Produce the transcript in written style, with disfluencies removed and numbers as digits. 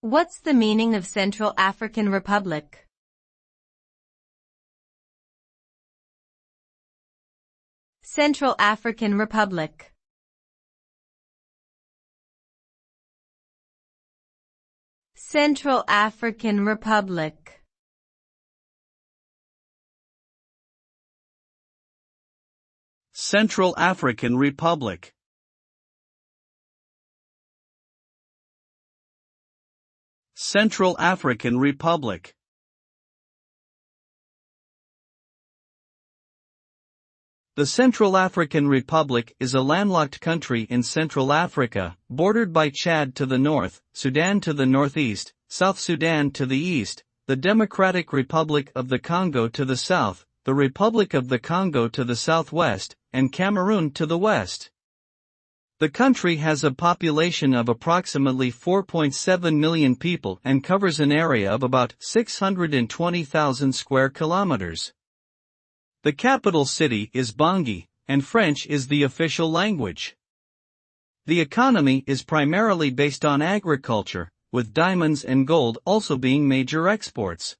What's the meaning of Central African Republic? Central African Republic. Central African Republic. Central African Republic. Central African Republic. The Central African Republic is a landlocked country in Central Africa, bordered by Chad to the north, Sudan to the northeast, South Sudan to the east, the Democratic Republic of the Congo to the south, the Republic of the Congo to the southwest, and Cameroon to the west. The country has a population of approximately 4.7 million people and covers an area of about 620,000 square kilometers. The capital city is Bangui, and French is the official language. The economy is primarily based on agriculture, with diamonds and gold also being major exports.